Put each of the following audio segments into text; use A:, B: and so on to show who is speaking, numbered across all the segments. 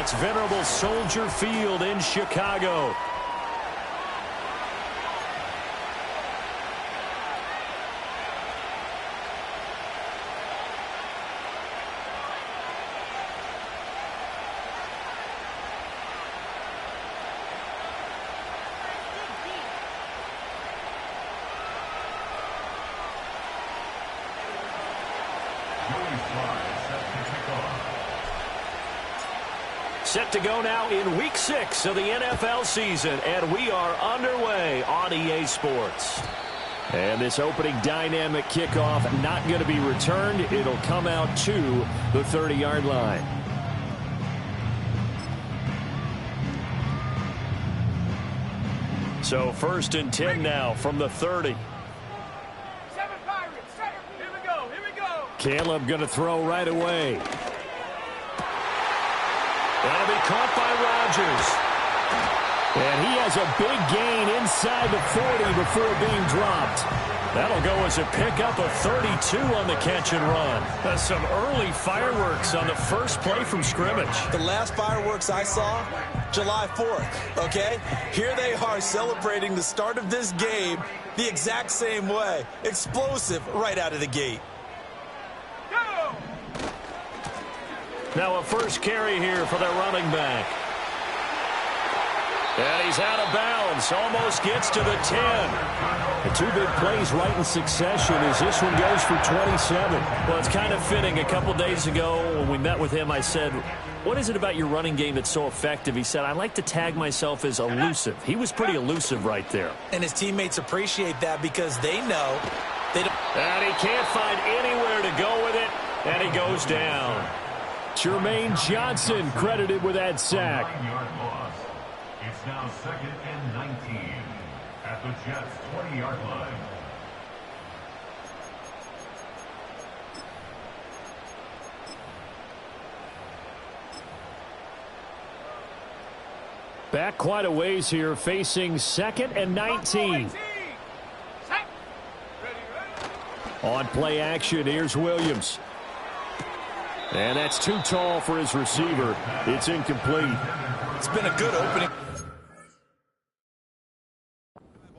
A: It's venerable Soldier Field in Chicago. Set to go now in Week 6 of the NFL season, and we are underway on EA Sports. And this opening dynamic kickoff not going to be returned. It'll come out to the 30-yard line. So 1st and 10 now from the 30.
B: Here we go.
A: Caleb going to throw right away. That'll be caught by Rodgers. And he has a big gain inside the 40 before being dropped. That'll go as a pickup of 32 on the catch and run. That's some early fireworks on the first play from scrimmage.
C: The last fireworks I saw, July 4th, okay? Here they are celebrating the start of this game the exact same way. Explosive right out of the gate.
A: Now a first carry here for their running back. And he's out of bounds. Almost gets to the 10. The two big plays right in succession as this one goes for 27. Well, it's kind of fitting. A couple days ago when we met with him, I said, what is it about your running game that's so effective? He said, I like to tag myself as elusive. He was pretty elusive right there.
C: And his teammates appreciate that because they know they don't.
A: And he can't find anywhere to go with it. And he goes down. Jermaine Johnson credited with that sack.
D: It's now 2nd and 19 at the Jets' 20-yard line.
A: Back quite a ways here, facing 2nd and 19. On play action, here's Williams. And that's too tall for his receiver. It's incomplete.
C: It's been a good opening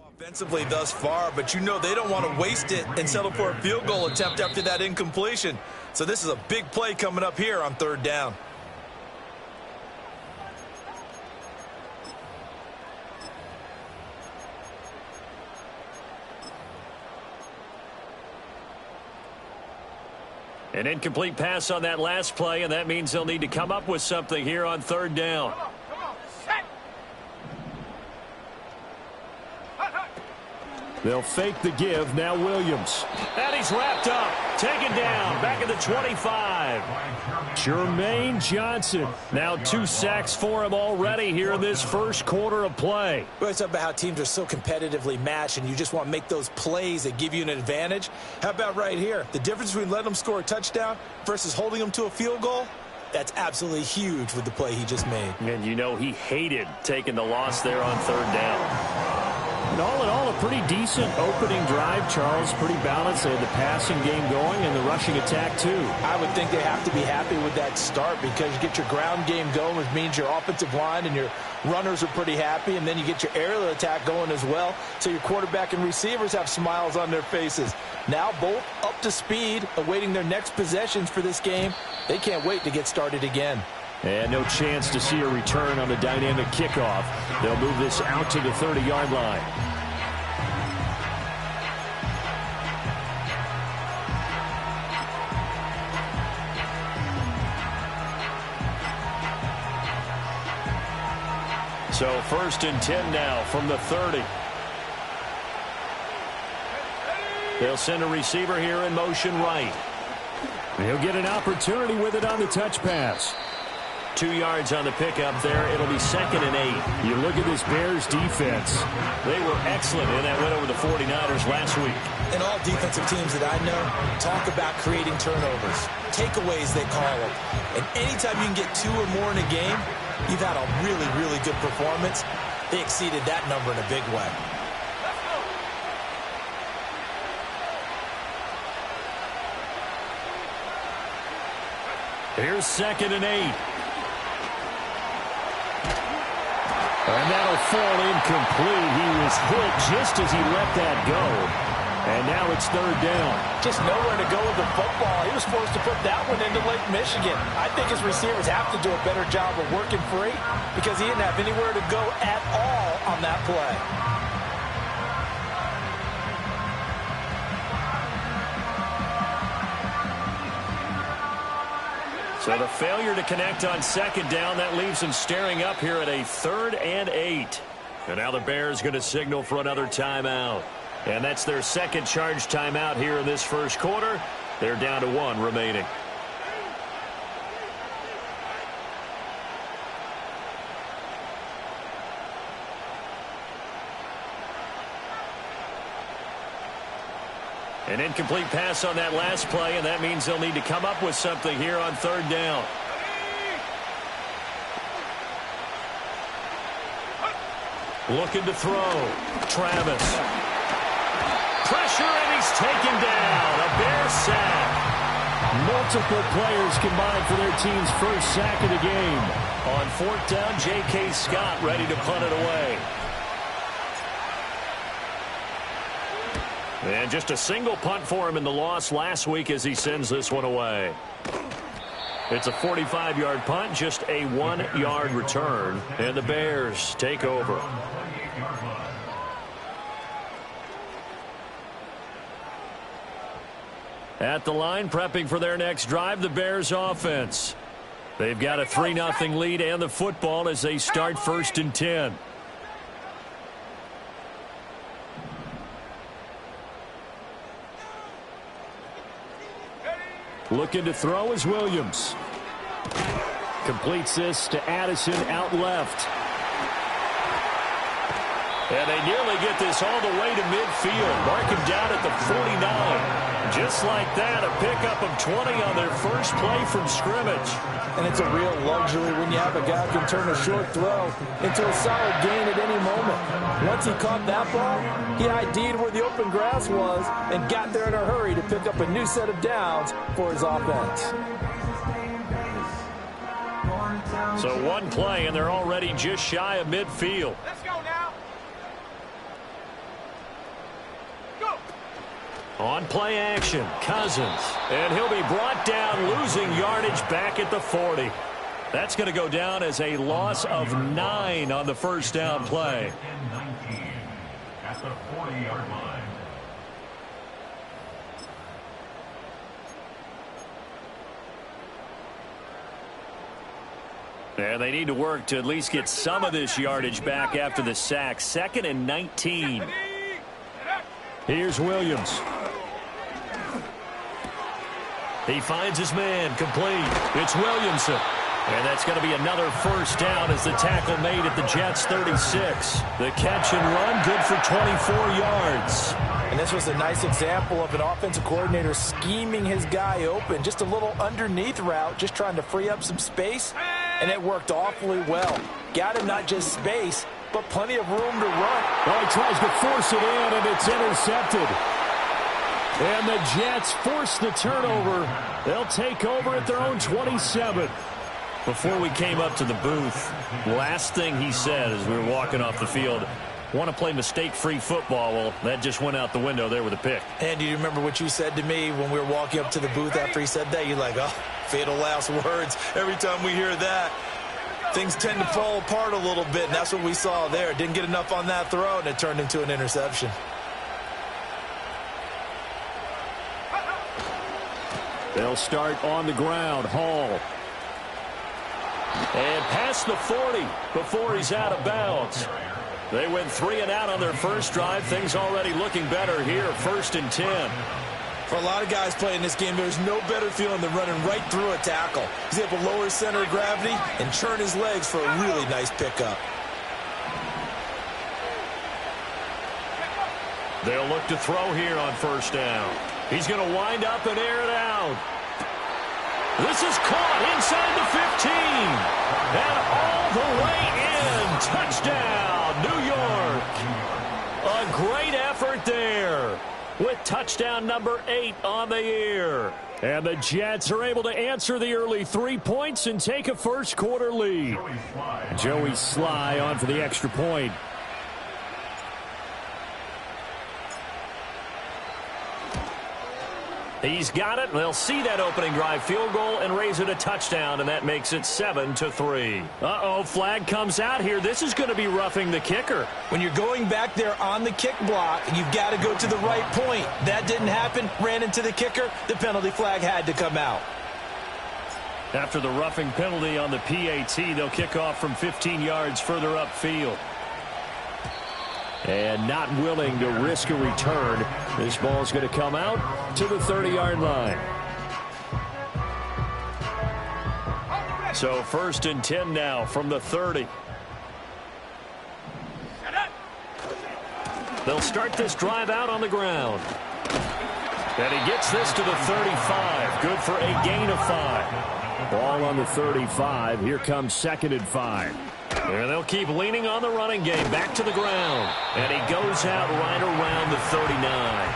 C: offensively thus far, but you know they don't want to waste it and settle for a field goal attempt after that incompletion. So this is a big play coming up here on 3rd down.
A: An incomplete pass on that last play, and that means they'll need to come up with something here on 3rd down.
B: Come on, set.
A: They'll fake the give. Now Williams. And he's wrapped up. Taken down. Back at the 25. Jermaine Johnson. Now 2 sacks for him already here in this first quarter of play.
C: We always talk about how teams are so competitively matched and you just want to make those plays that give you an advantage. How about right here? The difference between letting them score a touchdown versus holding them to a field goal? That's absolutely huge with the play he just made.
A: And you know he hated taking the loss there on 3rd down. And all in all, a pretty decent opening drive, Charles. Pretty balanced. They had the passing game going and the rushing attack, too.
C: I would think they have to be happy with that start because you get your ground game going, which means your offensive line and your runners are pretty happy, and then you get your aerial attack going as well, so your quarterback and receivers have smiles on their faces. Now both up to speed, awaiting their next possessions for this game. They can't wait to get started again.
A: And no chance to see a return on the dynamic kickoff. They'll move this out to the 30-yard line. So 1st and 10 now from the 30. They'll send a receiver here in motion right. He'll get an opportunity with it on the touch pass. 2 yards on the pickup there. It'll be 2nd and 8. You look at this Bears defense. They were excellent in that win over the 49ers last week.
C: And all defensive teams that I know talk about creating turnovers. Takeaways, they call them. And anytime you can get 2 or more in a game, you've had a really, really good performance. They exceeded that number in a big way.
A: Here's 2nd and 8. And that'll fall incomplete. He was hit just as he let that go. And now it's third down.
C: Just nowhere to go with the football. He was forced to put that one into Lake Michigan. I think his receivers have to do a better job of working free because he didn't have anywhere to go at all on that play.
A: So the failure to connect on second down, that leaves him staring up here at a 3rd and 8. And now the Bears going to signal for another timeout. And that's their second charge timeout here in this first quarter. They're down to 1 remaining. An incomplete pass on that last play, and that means they'll need to come up with something here on third down. Looking to throw. Travis. Pressure, and he's taken down. A Bear sack. Multiple players combined for their team's first sack of the game. On 4th down, J.K. Scott ready to punt it away. And just a single punt for him in the loss last week as he sends this one away. It's a 45-yard punt, just a 1-yard return, and the Bears take over. At the line, prepping for their next drive, the Bears offense. They've got a 3-0 lead and the football as they start 1st and 10. Looking to throw is Williams. Completes this to Addison out left. And they nearly get this all the way to midfield. Mark him down at the 49. Just like that, a pickup of 20 on their first play from scrimmage.
C: And it's a real luxury when you have a guy who can turn a short throw into a solid gain at any moment. Once he caught that ball, he ID'd where the open grass was and got there in a hurry to pick up a new set of downs for his offense.
A: So one play, and they're already just shy of midfield.
B: Let's go now. Go.
A: On play action, Cousins. And he'll be brought down, losing yardage back at the 40. That's going to go down as a loss of 9 on the first down play.
D: At the 40-yard line.
A: And they need to work to at least get some of this yardage back after the sack. 2nd and 19. Here's Williams. He finds his man, complete. It's Williamson. And that's going to be another first down as the tackle made at the Jets' 36. The catch and run, good for 24 yards.
C: And this was a nice example of an offensive coordinator scheming his guy open. Just a little underneath route, just trying to free up some space. And it worked awfully well. Got him not just space, but plenty of room to run.
A: Well, he tries to force it in, and it's intercepted. And the Jets force the turnover. They'll take over at their own 27. Before we came up to the booth, last thing he said as we were walking off the field, want to play mistake-free football. Well, that just went out the window there with a pick.
C: And do you remember what you said to me when we were walking up to the booth after he said that? You're like, oh, fatal last words. Every time we hear that, things tend to fall apart a little bit, and that's what we saw there. Didn't get enough on that throw, and it turned into an interception.
A: They'll start on the ground. Hall. And past the 40 before he's out of bounds. They went 3 and out on their first drive. Things already looking better here. 1st and 10.
C: For a lot of guys playing this game, there's no better feeling than running right through a tackle. He's able to lower his center of gravity and churn his legs for a really nice pickup.
A: They'll look to throw here on first down. He's going to wind up and air it out. This is caught inside the 15. And all the way in. Touchdown, New York. A great effort there. with touchdown number 8 on the year. And the Jets are able to answer the early 3 points and take a first-quarter lead. Joey Sly on for the extra point. He's got it. They'll see that opening drive field goal and raise it a touchdown, and that makes it 7-3. Flag comes out here. This is going to be roughing the kicker.
C: When you're going back there on the kick block, you've got to go to the right point. That didn't happen. Ran into the kicker. The penalty flag had to come out.
A: After the roughing penalty on the PAT, they'll kick off from 15 yards further upfield. And not willing to risk a return. This ball's going to come out to the 30-yard line. So 1st and 10 now from the 30. They'll start this drive out on the ground. And he gets this to the 35. Good for a gain of 5. Ball on the 35. Here comes 2nd and 5. And they'll keep leaning on the running game. Back to the ground. And he goes out right around the 39.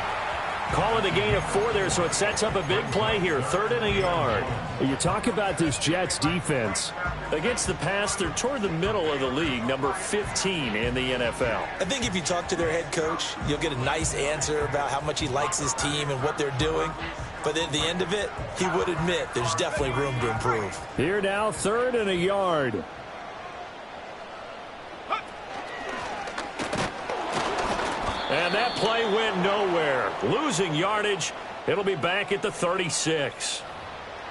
A: Call it a gain of 4 there, so it sets up a big play here. 3rd and a yard. You talk about this Jets defense. Against the pass, they're toward the middle of the league, number 15 in the NFL.
C: I think if you talk to their head coach, you'll get a nice answer about how much he likes his team and what they're doing. But at the end of it, he would admit there's definitely room to improve.
A: Here now, 3rd and a yard. And that play went nowhere. Losing yardage. It'll be back at the 36.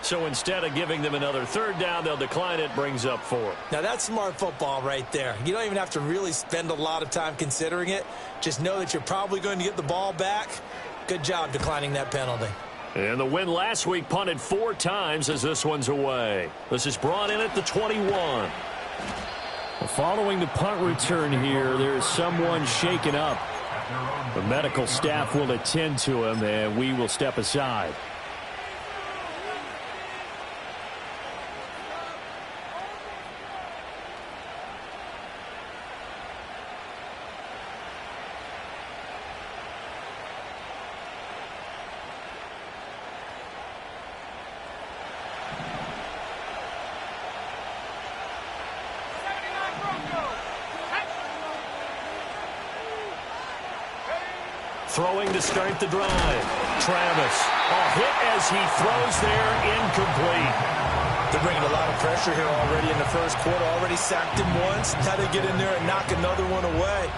A: So instead of giving them another 3rd down, they'll decline it. Brings up 4.
C: Now that's smart football right there. You don't even have to really spend a lot of time considering it. Just know that you're probably going to get the ball back. Good job declining that penalty.
A: And the win last week punted 4 times as this one's away. This is brought in at the 21. Following the punt return here, there's someone shaken up. The medical staff will attend to him, and we will step aside. Throwing to start the drive. Travis. A hit as he throws there, incomplete.
C: They're bringing a lot of pressure here already in the first quarter. Already sacked him once. Now they get in there and knock another one away.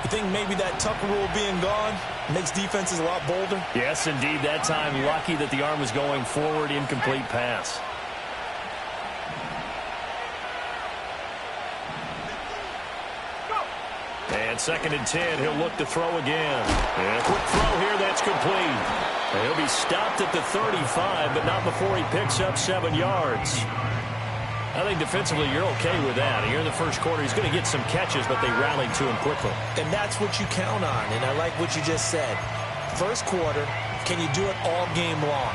C: You think maybe that Tucker rule being gone makes defenses a lot bolder?
A: Yes, indeed. That time, lucky that the arm was going forward. Incomplete pass. And 2nd and 10, he'll look to throw again. And a quick throw here, that's complete. And he'll be stopped at the 35, but not before he picks up 7 yards. I think defensively you're okay with that. Here in the first quarter, he's going to get some catches, but they rallied to him quickly.
C: And that's what you count on, and I like what you just said. First quarter, can you do it all game long?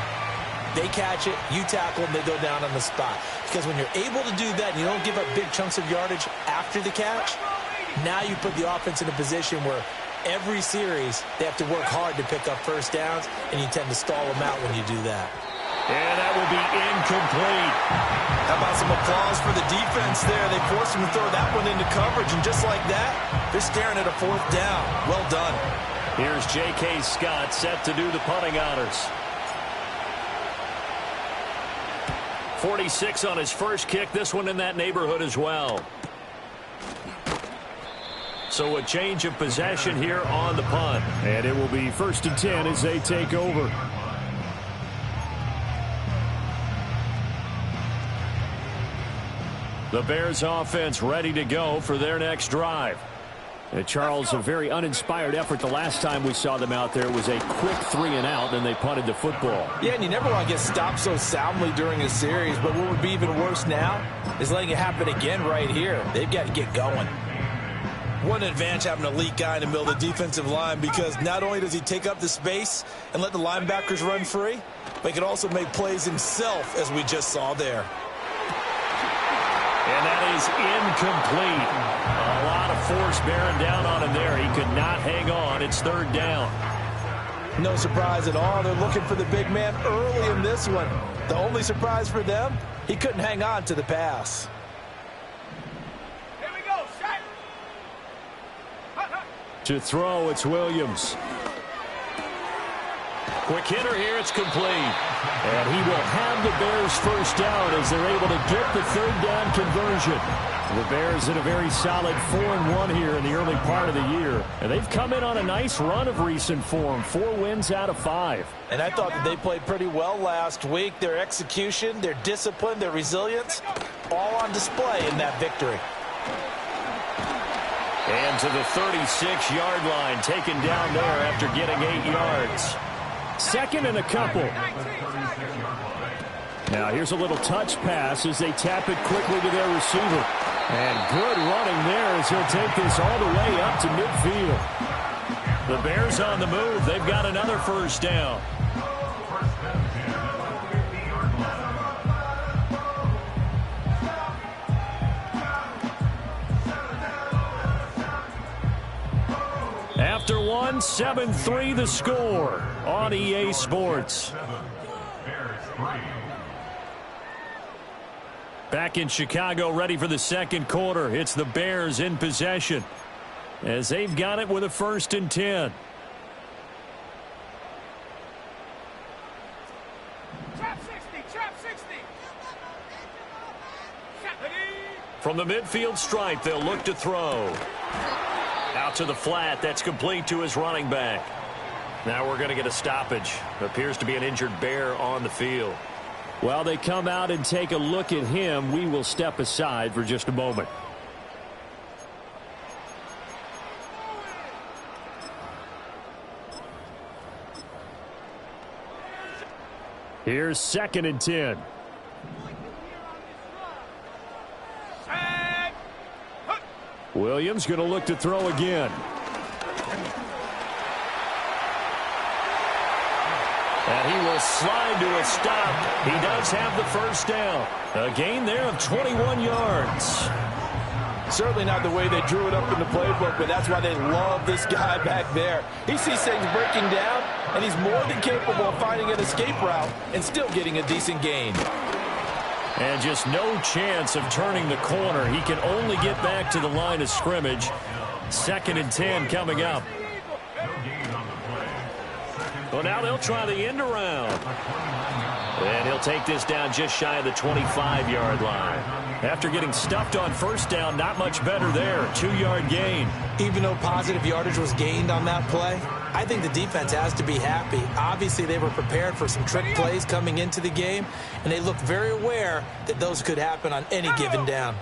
C: They catch it, you tackle them, they go down on the spot. Because when you're able to do that and you don't give up big chunks of yardage after the catch, now you put the offense in a position where every series they have to work hard to pick up first downs, and you tend to stall them out when you do that.
A: And that will be incomplete.
C: How about some applause for the defense there? They forced him to throw that one into coverage, and just like that, they're staring at a 4th down. Well done.
A: Here's J.K. Scott set to do the punting honors. 46 on his first kick. This one in that neighborhood as well. So a change of possession here on the punt. And it will be 1st and 10 as they take over. The Bears offense ready to go for their next drive. Charles, a very uninspired effort the last time we saw them out there. It was a quick 3 and out, and they punted the football.
C: Yeah, and you never want to get stopped so soundly during a series, but what would be even worse now is letting it happen again right here. They've got to get going. One advantage having a elite guy in the middle of the defensive line, because not only does he take up the space and let the linebackers run free, but he can also make plays himself, as we just saw there.
A: And that is incomplete. A lot of force bearing down on him there. He could not hang on. It's 3rd down.
C: No surprise at all. They're looking for the big man early in this one. The only surprise for them, he couldn't hang on to the pass.
B: Here we go, set.
A: To throw, it's Williams. Quick hitter here, it's complete. And he will have the Bears first down as they're able to get the third down conversion. The Bears in a very solid 4-1 here in the early part of the year. And they've come in on a nice run of recent form. 4 wins out of 5.
C: And I thought that they played pretty well last week. Their execution, their discipline, their resilience, all on display in that victory.
A: And to the 36-yard line, taken down there after getting 8 yards. Second and a couple. Now here's a little touch pass as they tap it quickly to their receiver. And good running there as he'll take this all the way up to midfield. The Bears on the move. They've got another first down. After one, 7-3 the score on EA Sports. Back in Chicago, ready for the second quarter. It's the Bears in possession as they've got it with a 1st and 10.
B: Trap 60, trap 60.
A: From the midfield stripe, they'll look to throw. Out to the flat. That's complete to his running back. Now we're going to get a stoppage. Appears to be an injured Bear on the field. While they come out and take a look at him, we will step aside for just a moment. Here's 2nd and 10. Williams going to look to throw again. And he will slide to a stop. He does have the first down. A gain there of 21 yards.
C: Certainly not the way they drew it up in the playbook, but that's why they love this guy back there. He sees things breaking down, and he's more than capable of finding an escape route and still getting a decent gain.
A: And just no chance of turning the corner. He can only get back to the line of scrimmage. 2nd and 10 coming up. Well, now they'll try the end around. And he'll take this down just shy of the 25-yard line. After getting stuffed on first down, not much better there. 2-yard gain.
C: Even though positive yardage was gained on that play, I think the defense has to be happy. Obviously, they were prepared for some trick plays coming into the game, and they looked very aware that those could happen on any given down.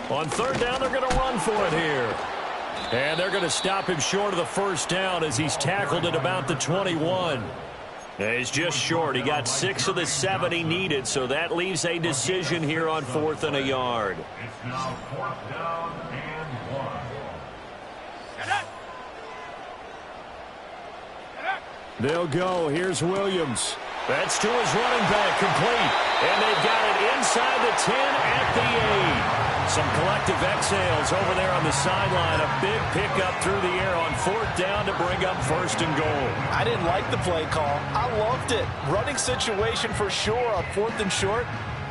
A: On 3rd down, they're going to run for it here. And they're going to stop him short of the first down as he's tackled at about the 21. And he's just short. He got 6 of the 7 he needed, so that leaves a decision here on 4th and a yard.
D: It's now 4th down and 1.
A: They'll go. Here's Williams. That's to his running back, complete. And they've got it inside the 10 at the 8. Some collective exhales over there on the sideline. A big pickup through the air on 4th down to bring up 1st and goal.
C: I didn't like the play call. I loved it. Running situation for sure on 4th and short.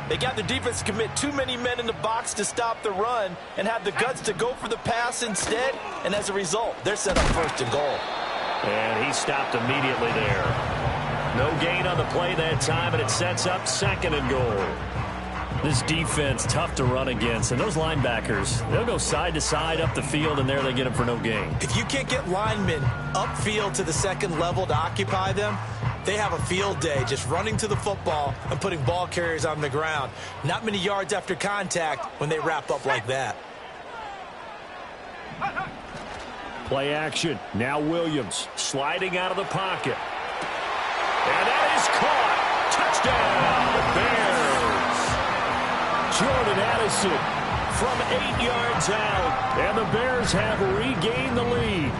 C: They got the defense to commit too many men in the box to stop the run and have the guts to go for the pass instead. And as a result, they're set up 1st and goal.
A: And he stopped immediately there. No gain on the play that time, and it sets up 2nd and goal. This defense, tough to run against. And those linebackers, they'll go side to side up the field, and there they get them for no gain.
C: If you can't get linemen upfield to the 2nd level to occupy them, they have a field day just running to the football and putting ball carriers on the ground. Not many yards after contact when they wrap up like that.
A: Play action. Now Williams sliding out of the pocket. And that is caught. Touchdown, Bears. Jordan Addison from 8 yards out. And the Bears have regained the lead.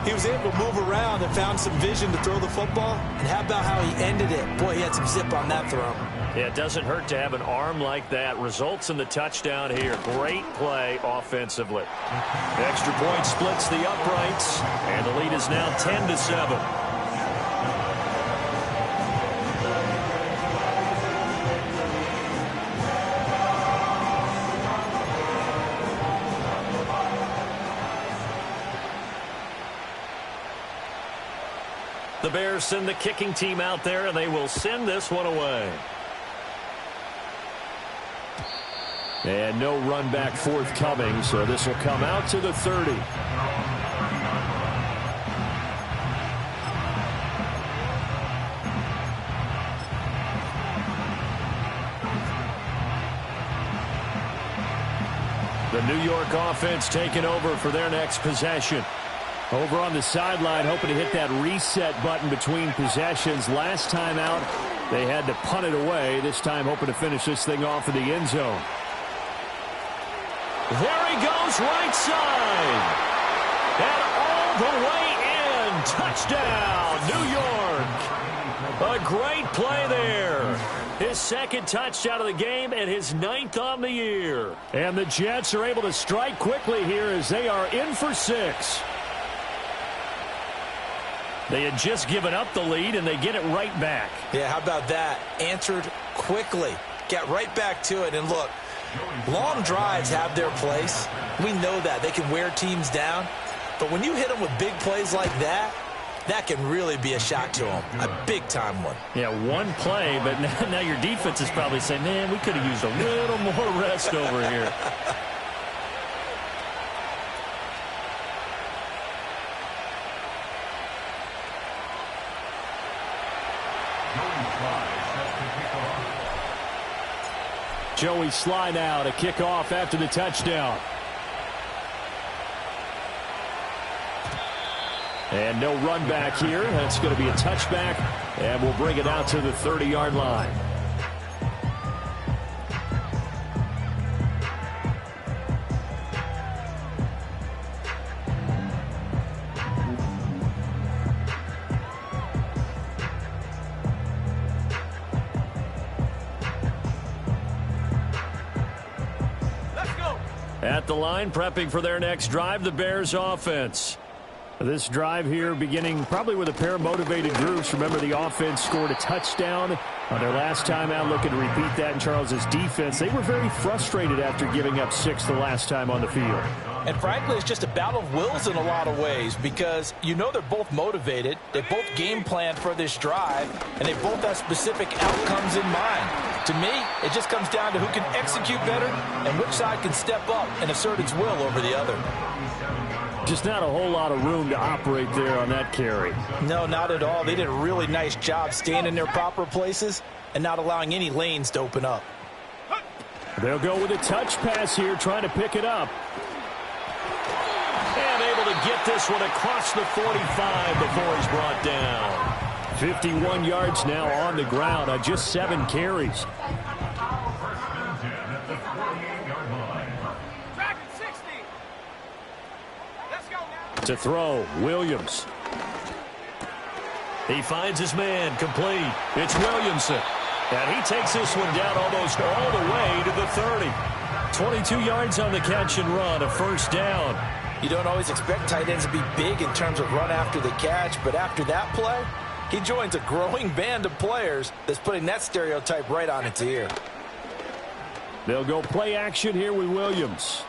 C: He was able to move around and found some vision to throw the football. And how about how he ended it? Boy, he had some zip on that throw.
A: Yeah, it doesn't hurt to have an arm like that. Results in the touchdown here. Great play offensively. The extra point splits the uprights, and the lead is now 10-7. The Bears send the kicking team out there, and they will send this one away. And no run back forthcoming, so this will come out to the 30. The New York offense taking over for their next possession. Over on the sideline, hoping to hit that reset button between possessions. Last time out, they had to punt it away. This time, hoping to finish this thing off in the end zone. There he goes, right side. And all the way in. Touchdown, New York. A great play there. His second touchdown of the game and his 9th on the year. And the Jets are able to strike quickly here as they are in for 6. They had just given up the lead, and they get it right back.
C: Yeah, how about that? Answered quickly. Got right back to it. And look, long drives have their place. We know that. They can wear teams down. But when you hit them with big plays like that, that can really be a shock to them. A big-time one.
A: Yeah, one play, but now your defense is probably saying, man, we could have used a little more rest over here. Joey slide out, a kickoff after the touchdown. And no run back here. That's going to be a touchback, and we'll bring it out to the 30-yard line. At the line, prepping for their next drive, the Bears offense. This drive here beginning probably with a pair of motivated groups. Remember, the offense scored a touchdown on their last time out, looking to repeat that in Charles's defense. They were very frustrated after giving up 6 the last time on the field.
C: And frankly, it's just a battle of wills in a lot of ways because you know they're both motivated. They both game planned for this drive, and they both have specific outcomes in mind. To me, it just comes down to who can execute better and which side can step up and assert its will over the other.
A: Just not a whole lot of room to operate there on that carry.
C: No, not at all. They did a really nice job staying in their proper places and not allowing any lanes to open up.
A: They'll go with a touch pass here, trying to pick it up. And able to get this one across the 45 before he's brought down. 51 yards now on the ground on just 7 carries. To throw, Williams. He finds his man, complete. It's Williamson. And he takes this one down almost all the way to the 30. 22 yards on the catch and run, a first down.
C: You don't always expect tight ends to be big in terms of run after the catch, but after that play, he joins a growing band of players that's putting that stereotype right on its ear.
A: They'll go play action here with Williams.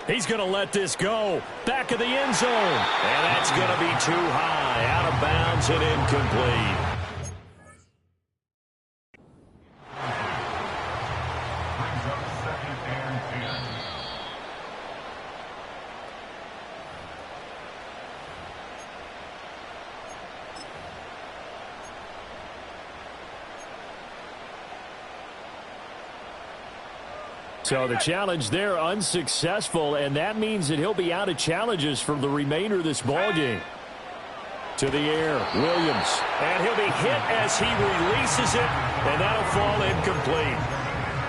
A: He's going to let this go. Back of the end zone. And that's going to be too high. Out of bounds and incomplete. So the challenge there unsuccessful, and that means that he'll be out of challenges for the remainder of this ball game. To the air, Williams. And he'll be hit as he releases it, and that'll fall incomplete.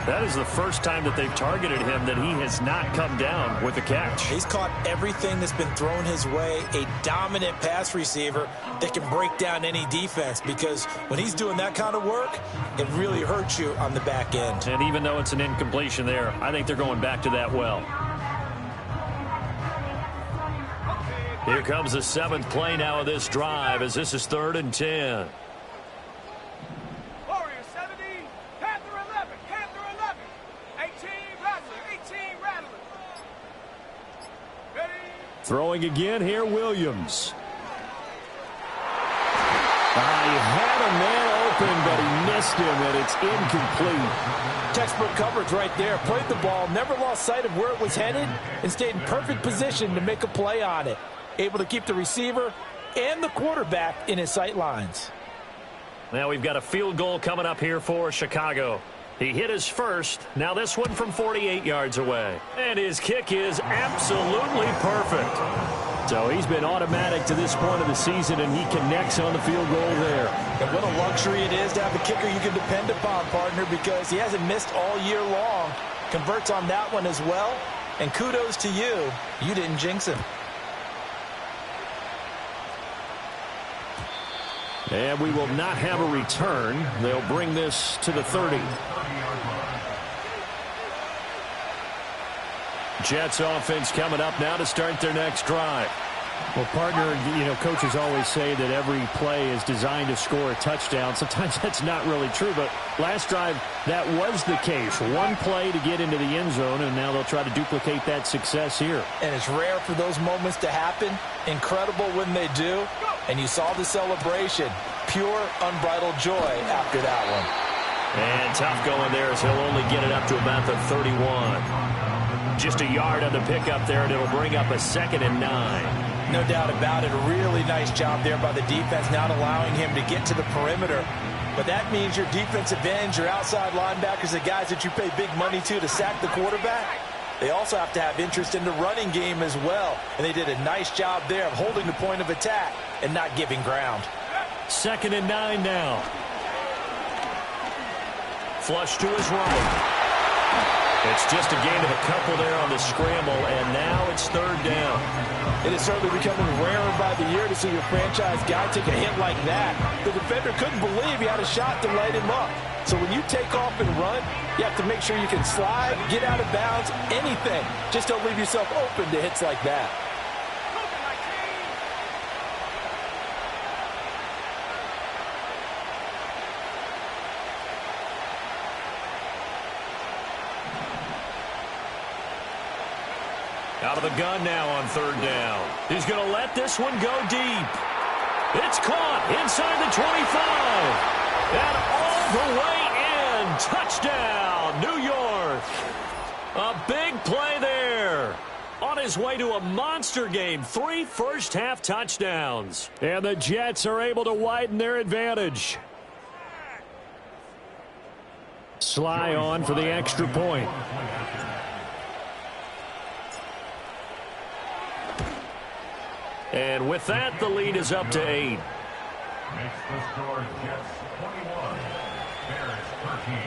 A: That is the first time that they've targeted him that he has not come down with a catch.
C: He's caught everything that's been thrown his way. A dominant pass receiver that can break down any defense, because when he's doing that kind of work, it really hurts you on the back end.
A: And even though it's an incompletion there, I think they're going back to that well. Here comes the 7th play now of this drive, as this is 3rd and 10.
B: Warrior 70, Panther 11, Panther 11. 18, Rattler, 18, Rattler. Ready?
A: Throwing again here, Williams. He had a man open, but he missed him, and it's incomplete.
C: Textbook coverage right there. Played the ball, never lost sight of where it was headed, and stayed in perfect position to make a play on it. Able to keep the receiver and the quarterback in his sight lines.
A: Now we've got a field goal coming up here for Chicago. He hit his first. Now this one from 48 yards away. And his kick is absolutely perfect. So he's been automatic to this point of the season, and he connects on the field goal there.
C: And what a luxury it is to have a kicker you can depend upon, partner, because he hasn't missed all year long. Converts on that one as well. And kudos to you. You didn't jinx him.
A: And we will not have a return. They'll bring this to the 30. Jets offense coming up now to start their next drive.
E: Well, partner, coaches always say that every play is designed to score a touchdown. Sometimes that's not really true, but last drive, that was the case. One play to get into the end zone, and now they'll try to duplicate that success here.
C: And it's rare for those moments to happen. Incredible when they do. And you saw the celebration. Pure, unbridled joy after that one.
A: And tough going there, as he'll only get it up to about the 31. Just a yard on the pickup there, and it'll bring up a 2nd and 9.
C: No doubt about it. A really nice job there by the defense, not allowing him to get to the perimeter. But that means your defensive ends, your outside linebackers, the guys that you pay big money to sack the quarterback, they also have to have interest in the running game as well. And they did a nice job there of holding the point of attack and not giving ground.
A: 2nd and 9 now. Flush to his right. It's just a gain of a couple there on the scramble, and now it's 3rd down.
C: It is certainly becoming rarer by the year to see your franchise guy take a hit like that. The defender couldn't believe he had a shot to light him up. So when you take off and run, you have to make sure you can slide, get out of bounds, anything. Just don't leave yourself open to hits like that.
A: Out of the gun now on 3rd down. He's going to let this one go deep. It's caught inside the 25. And all the way in. Touchdown, New York. A big play there. On his way to a monster game. 3 first-half touchdowns. And the Jets are able to widen their advantage. Sly on for the extra point. And with that, the lead is up to 8.
D: Makes the score Jets 21, Bears 13.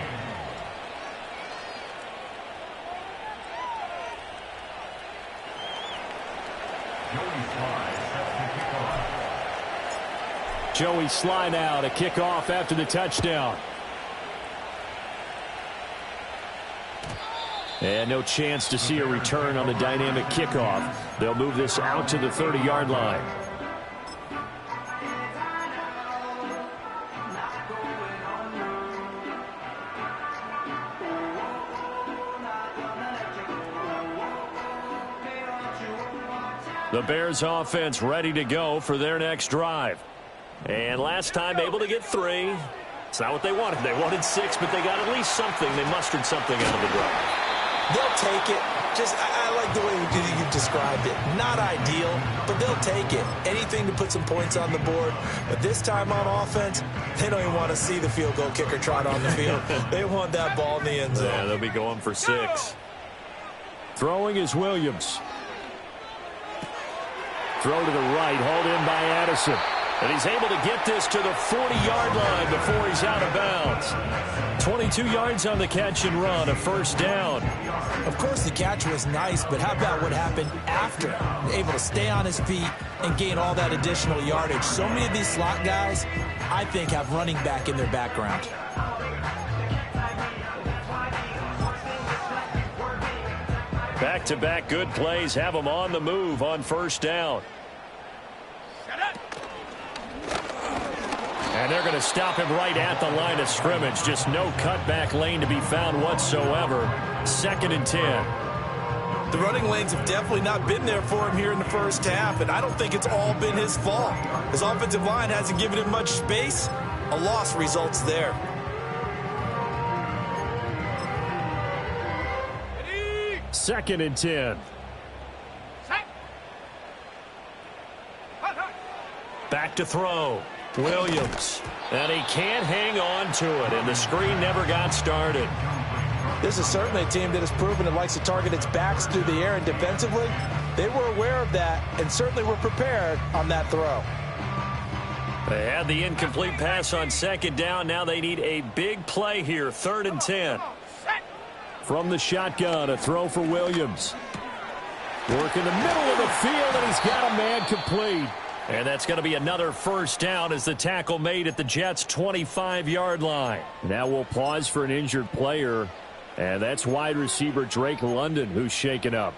A: Joey Sly now to kick off after the touchdown. And no chance to see a return on the dynamic kickoff. They'll move this out to the 30-yard line. The Bears offense ready to go for their next drive. And last time able to get 3. It's not what they wanted. They wanted 6, but they got at least something. They mustered something out of the drive.
C: They'll take it. I like the way you described it. Not ideal, but they'll take it. Anything to put some points on the board. But this time on offense, they don't even want to see the field goal kicker trot on the field. They want that ball in the end zone.
A: Yeah, they'll be going for 6. Throwing is Williams. Throw to the right, hauled in by Addison. And he's able to get this to the 40-yard line before he's out of bounds. 22 yards on the catch and run, a first down.
C: Of course, the catch was nice, but how about what happened after? Able to stay on his feet and gain all that additional yardage. So many of these slot guys, I think, have running back in their background.
A: Back-to-back good plays have them on the move on first down. And they're going to stop him right at the line of scrimmage. Just no cutback lane to be found whatsoever. 2nd and 10.
C: The running lanes have definitely not been there for him here in the first half, and I don't think it's all been his fault. His offensive line hasn't given him much space. A loss results there.
B: Ready?
A: 2nd and 10.
B: Set. Hut, hut.
A: Back to throw. Williams. And he can't hang on to it, and the screen never got started.
C: This is certainly a team that has proven it likes to target its backs through the air, and defensively, they were aware of that and certainly were prepared on that throw.
A: They had the incomplete pass on 2nd down. Now they need a big play here. 3rd and 10. From the shotgun, a throw for Williams. Work in the middle of the field, and he's got a man complete. And that's going to be another first down as the tackle made at the Jets' 25-yard line. Now we'll pause for an injured player, and that's wide receiver Drake London who's shaken up.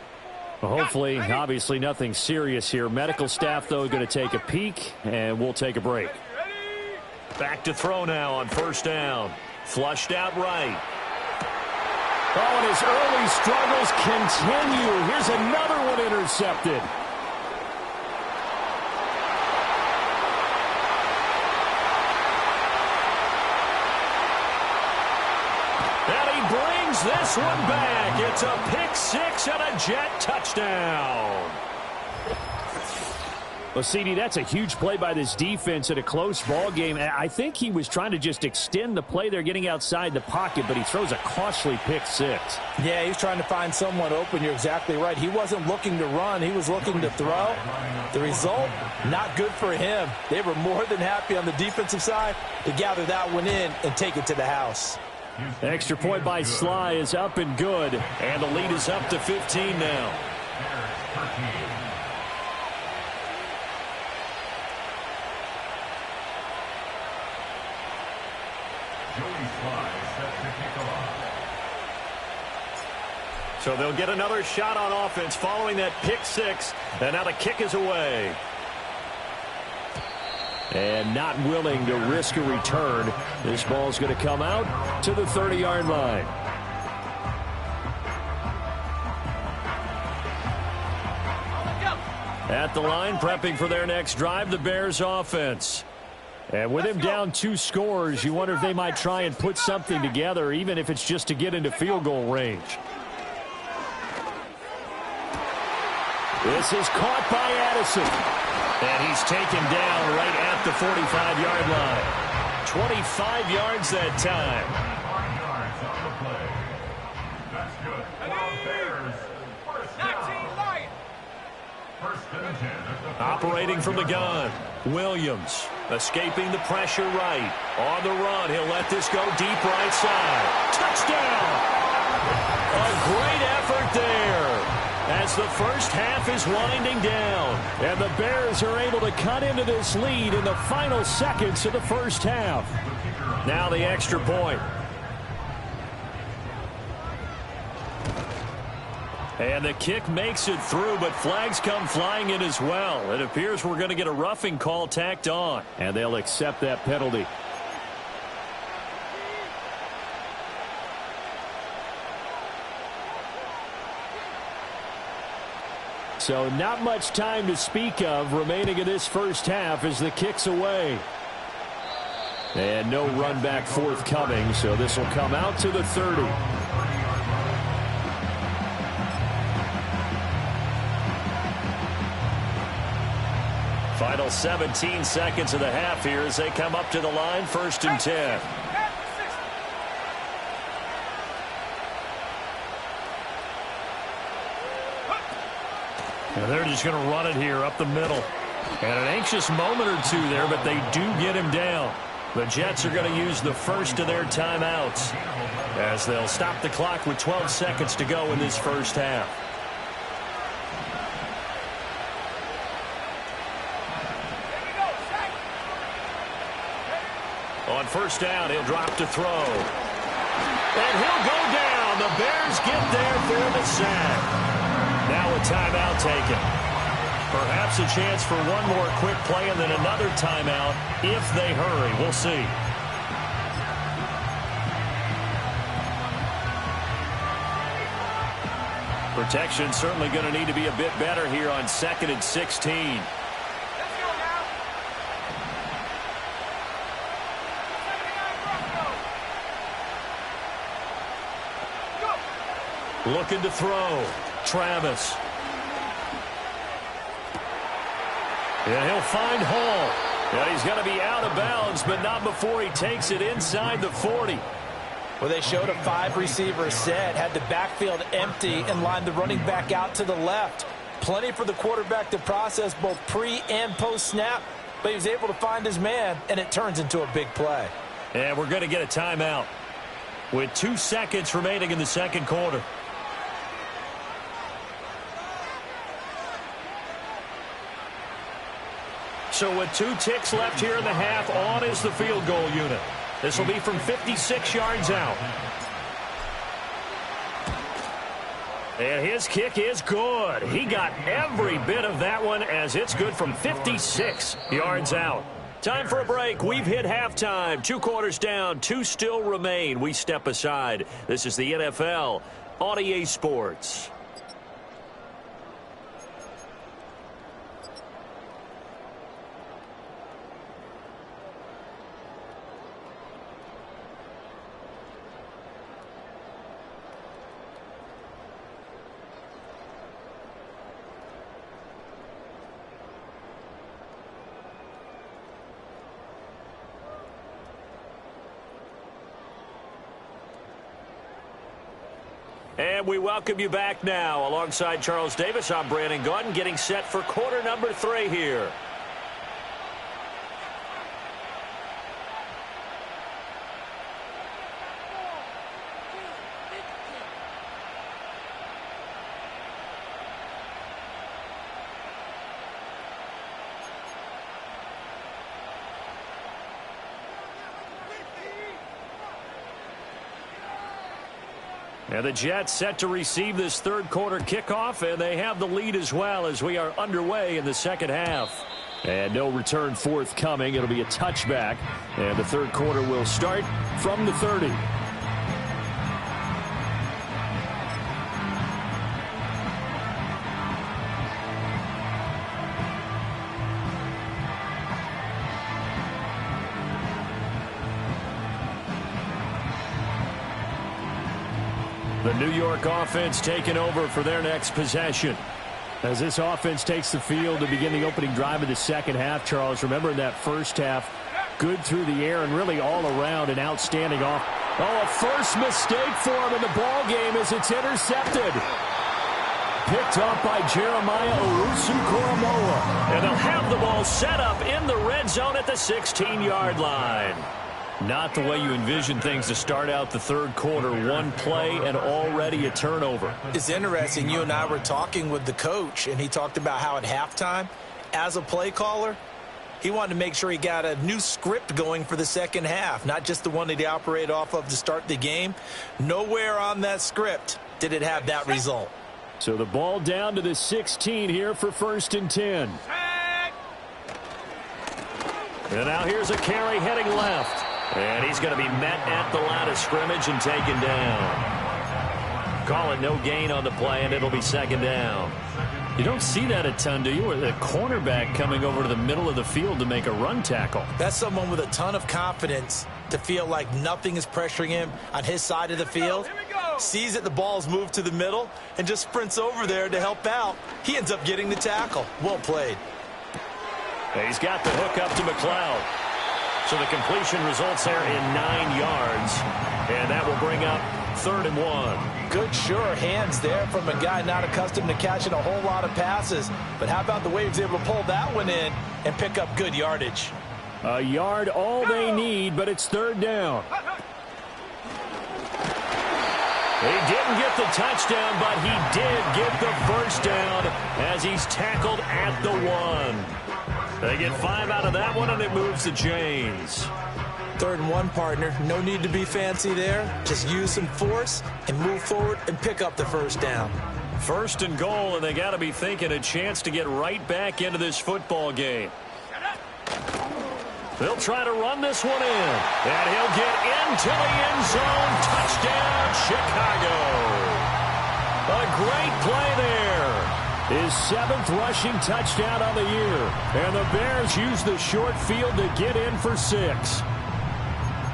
A: Well, hopefully, obviously nothing serious here. Medical staff, though, going to take a peek, and we'll take a break. Back to throw now on first down. Flushed out right. Oh, and his early struggles continue. Here's another one intercepted. Brings this one back. It's a pick-6 and a Jet touchdown. Well, CD, that's a huge play by this defense in a close ball game. I think he was trying to just extend the play there, getting outside the pocket, but he throws a costly pick-6.
C: Yeah, he's trying to find someone open. You're exactly right. He wasn't looking to run. He was looking to throw. The result, not good for him. They were more than happy on the defensive side to gather that one in and take it to the house.
A: Extra point by Sly is up and good, and the lead is up to 15 now. So they'll get another shot on offense following that pick-6, and now the kick is away. And not willing to risk a return. This ball's going to come out to the 30-yard line. At the line, prepping for their next drive, the Bears offense. And with him down 2 scores, you wonder if they might try and put something together, even if it's just to get into field goal range. This is caught by Addison. And he's taken down right at the 45-yard line. 25 yards that time.
B: 19 Lions.
A: Operating from the gun. Williams escaping the pressure right. On the run, he'll let this go deep right side. Touchdown! A great effort there. As the first half is winding down, and the Bears are able to cut into this lead in the final seconds of the first half. Now the extra point. And the kick makes it through, but flags come flying in as well. It appears we're going to get a roughing call tacked on, and they'll accept that penalty. So not much time to speak of remaining in this first half as the kick's away. And no run back forthcoming, so this will come out to the 30. Final 17 seconds of the half here as they come up to the line, 1st and 10. And they're just going to run it here up the middle. And an anxious moment or two there, but they do get him down. The Jets are going to use the first of their timeouts as they'll stop the clock with 12 seconds to go in this first half. On first down, he'll drop to throw. And he'll go down. The Bears get there for the sack. Now a timeout taken. Perhaps a chance for one more quick play and then another timeout if they hurry. We'll see. Protection certainly going to need to be a bit better here on 2nd and 16. Looking to throw. Travis. And he'll find Hall. And he's going to be out of bounds, but not before he takes it inside the 40.
C: Well, they showed a 5-receiver set, had the backfield empty, and lined the running back out to the left. Plenty for the quarterback to process both pre- and post-snap, but he was able to find his man, and it turns into a big play.
A: And we're going to get a timeout with 2 seconds remaining in the second quarter. So with 2 ticks left here in the half, on is the field goal unit. This will be from 56 yards out. And his kick is good. He got every bit of that one as it's good from 56 yards out. Time for a break. We've hit halftime. 2 quarters down, 2 still remain. We step aside. This is the NFL on EA Sports. And we welcome you back now. Alongside Charles Davis, I'm Brandon Gaudin, getting set for quarter number 3 here. And the Jets set to receive this third quarter kickoff, and they have the lead as well as we are underway in the second half. And no return forthcoming. It'll be a touchback, and the third quarter will start from the 30. The New York offense taking over for their next possession. As this offense takes the field to begin the opening drive of the second half, Charles, remember in that first half, good through the air and really all around an outstanding off. Oh, a first mistake for him in the ball game as it's intercepted. Picked up by Jeremiah Owusu-Koramoah. And they'll have the ball set up in the red zone at the 16-yard line. Not the way you envision things to start out the third quarter. One play and already a turnover.
C: It's interesting. You and I were talking with the coach, and he talked about how at halftime, as a play caller, he wanted to make sure he got a new script going for the second half, not just the one that he operated off of to start the game. Nowhere on that script did it have that result.
E: So the ball down to the 16 here for 1st and 10.
A: And now here's a carry heading left. And he's going to be met at the line of scrimmage and taken down. Call it no gain on the play, and it'll be second down. You don't see that a ton, do you? Or the cornerback coming over to the middle of the field to make a run tackle.
C: That's someone with a ton of confidence to feel like nothing is pressuring him on his side of the field. Sees that the ball's moved to the middle and just sprints over there to help out. He ends up getting the tackle. Well played.
A: He's got the hook up to McLeod. So the completion results there in 9 yards. And that will bring up 3rd and 1.
C: Good, sure hands there from a guy not accustomed to catching a whole lot of passes. But how about the way he was able to pull that one in and pick up good yardage?
E: A yard, all they need, but it's 3rd down.
A: He didn't get the touchdown, but he did get the first down as he's tackled at the 1. They get 5 out of that one, and it moves the chains.
C: 3rd and 1, partner. No need to be fancy there. Just use some force and move forward and pick up the first down.
A: 1st and goal, and they got to be thinking a chance to get right back into this football game. They'll try to run this one in, and he'll get into the end zone. Touchdown, Chicago. A great play there.
E: His 7th rushing touchdown on the year, and the Bears use the short field to get in for 6.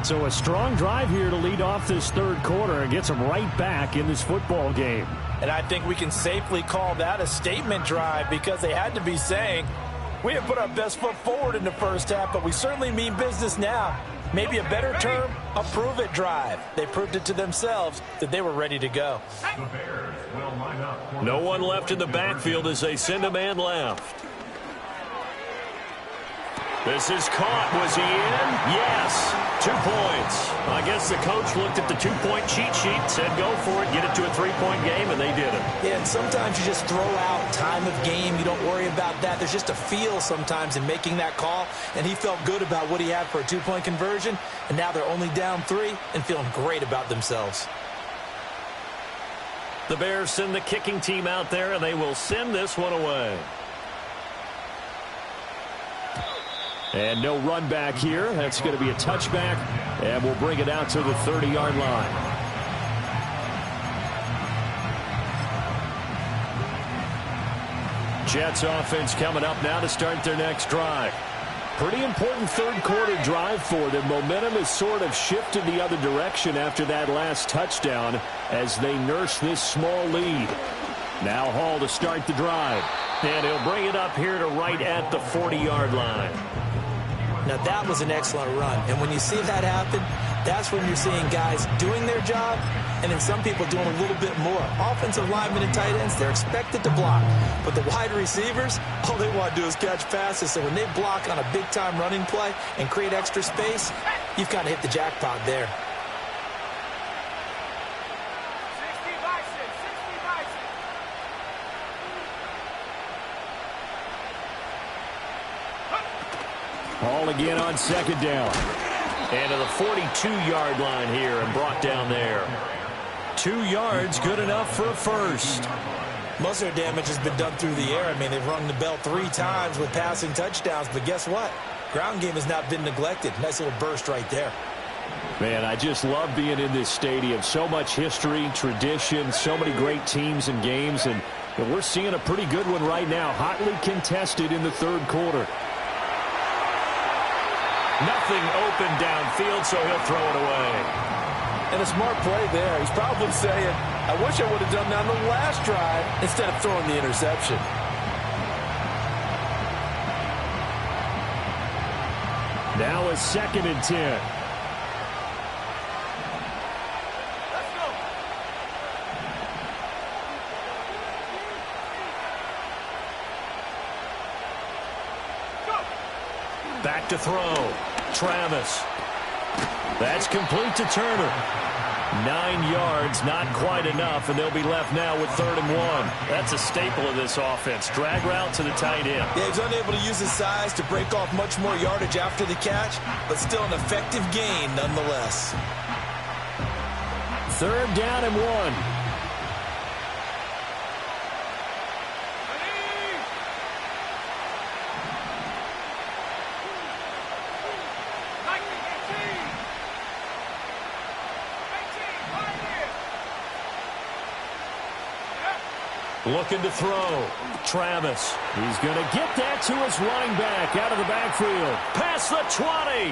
E: So a strong drive here to lead off this 3rd quarter and gets them right back in this football game.
C: And I think we can safely call that a statement drive because they had to be saying, we have put our best foot forward in the first half, but we certainly mean business now. Maybe a better term, a prove-it drive. They proved it to themselves that they were ready to go.
D: The Bears will line up.
A: No one left in the backfield as they send a man left. This is caught. Was he in? Yes. 2 points. I guess the coach looked at the 2-point cheat sheet, said go for it, get it to a 3-point game, and they did it.
C: Yeah, and sometimes you just throw out time of game. You don't worry about that. There's just a feel sometimes in making that call, and he felt good about what he had for a 2-point conversion, and now they're only down 3 and feeling great about themselves.
A: The Bears send the kicking team out there, and they will send this one away.
E: And no run back here. That's going to be a touchback, and we'll bring it out to the 30-yard line. Jets offense coming up now to start their next drive. Pretty important 3rd quarter drive for them. Momentum has sort of shifted the other direction after that last touchdown as they nurse this small lead. Now Hall to start the drive. And he'll bring it up here to right at the 40-yard line.
C: Now, that was an excellent run. And when you see that happen, that's when you're seeing guys doing their job and then some people doing a little bit more. Offensive linemen and tight ends, they're expected to block. But the wide receivers, all they want to do is catch passes. So when they block on a big-time running play and create extra space, you've kind of hit the jackpot there.
B: 60 Bison, 60 Bison.
E: Hall again on 2nd down.
A: And to the 42-yard line here and brought down there. 2 yards, good enough for a first.
C: Most of their damage has been done through the air. I mean, they've rung the bell 3 times with passing touchdowns. But guess what? Ground game has not been neglected. Nice little burst right there.
E: Man, I just love being in this stadium. So much history, tradition, so many great teams and games. And we're seeing a pretty good one right now. Hotly contested in the 3rd quarter.
A: Nothing open downfield, so he'll throw it away.
C: And a smart play there. He's probably saying, I wish I would have done that on the last drive instead of throwing the interception.
E: Now a 2nd and 10.
A: Back to throw. Travis. That's complete to Turner. 9 yards, not quite enough, and they'll be left now with 3rd and 1. That's a staple of this offense. Drag route to the tight end.
C: Yeah, he's unable to use his size to break off much more yardage after the catch, but still an effective gain nonetheless.
E: 3rd down and 1.
A: Looking to throw. Travis.
E: He's going to get that to his running back out of the backfield.
A: Past the 20.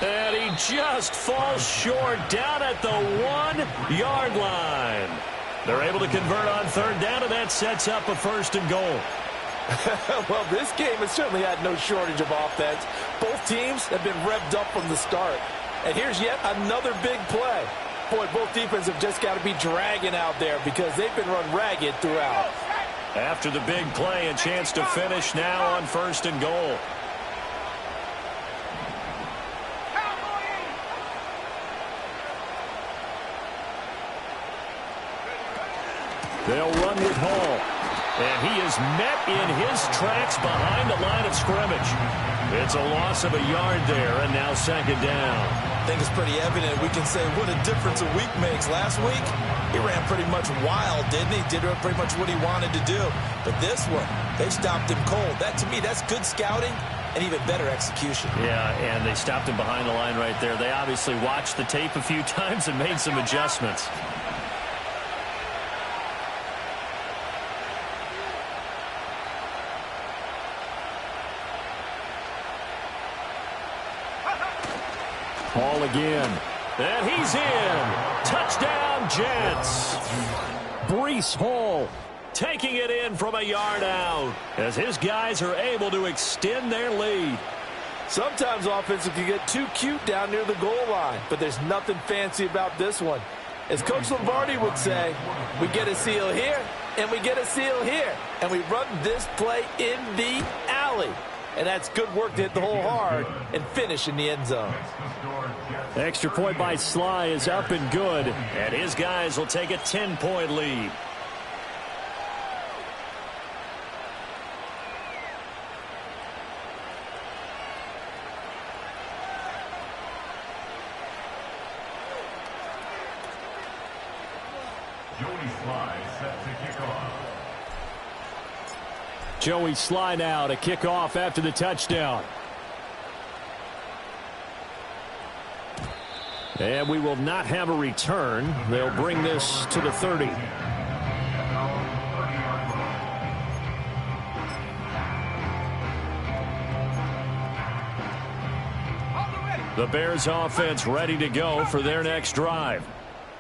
A: And he just falls short down at the 1-yard line. They're able to convert on 3rd down, and that sets up a 1st and goal.
C: Well, this game has certainly had no shortage of offense. Both teams have been revved up from the start. And here's yet another big play. Boy, both defenses have just got to be dragging out there because they've been run ragged throughout.
A: After the big play, a chance to finish now on 1st and goal. They'll run with Hall. And he is met in his tracks behind the line of scrimmage. It's a loss of a yard there, and now 2nd down.
C: I think it's pretty evident. We can say what a difference a week makes. Last week, he ran pretty much wild, didn't he? Did pretty much what he wanted to do. But this one, they stopped him cold. That, to me, that's good scouting and even better execution.
A: Yeah, and they stopped him behind the line right there. They obviously watched the tape a few times and made some adjustments. Ball again. And he's in. Touchdown, Jets. Breece Hall taking it in from a yard out as his guys are able to extend their lead.
C: Sometimes offenses can get too cute down near the goal line, but there's nothing fancy about this one. As Coach Lombardi would say, we get a seal here, and we get a seal here, and we run this play in the alley. And that's good work to hit the hole hard and finish in the end zone.
A: Extra point by Sly is up and good. And his guys will take a 10-point lead.
D: Joey Sly set to kick off.
A: Joey Sly now to kick off after the touchdown. And we will not have a return. They'll bring this to the 30. The Bears offense ready to go for their next drive.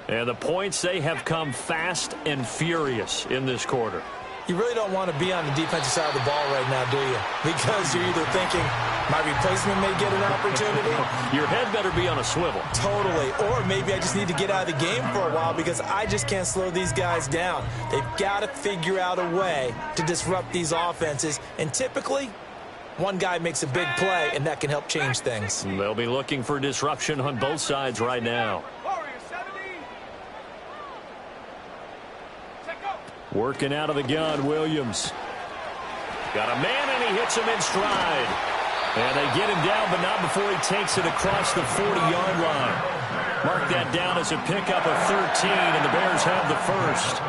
A: And the points, they have come fast and furious in this quarter.
C: You really don't want to be on the defensive side of the ball right now, do you? Because you're either thinking, my replacement may get an opportunity.
A: Your head better be on a swivel.
C: Totally. Or maybe I just need to get out of the game for a while because I just can't slow these guys down. They've got to figure out a way to disrupt these offenses. And typically, one guy makes a big play, and that can help change things.
A: They'll be looking for disruption on both sides right now. Working out of the gun, Williams. Got a man, and he hits him in stride. And they get him down, but not before he takes it across the 40-yard line. Mark that down as a pickup of 13, and the Bears have the first.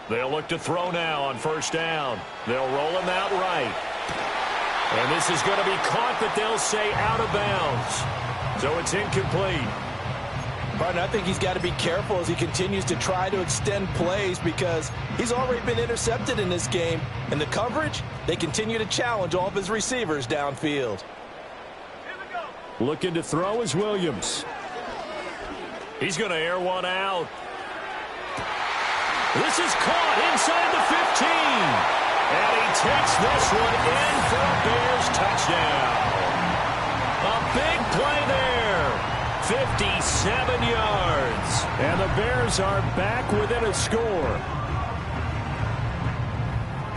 A: They'll look to throw now on 1st down. They'll roll him out right. And this is going to be caught, but they'll say out of bounds. So it's incomplete.
C: Partner, I think he's got to be careful as he continues to try to extend plays because he's already been intercepted in this game. And the coverage, they continue to challenge all of his receivers downfield.
A: Looking to throw is Williams. He's going to air one out. This is caught inside the 15. And he takes this one in for a Bears touchdown. A big play there. 57 yards. And the Bears are back within a score.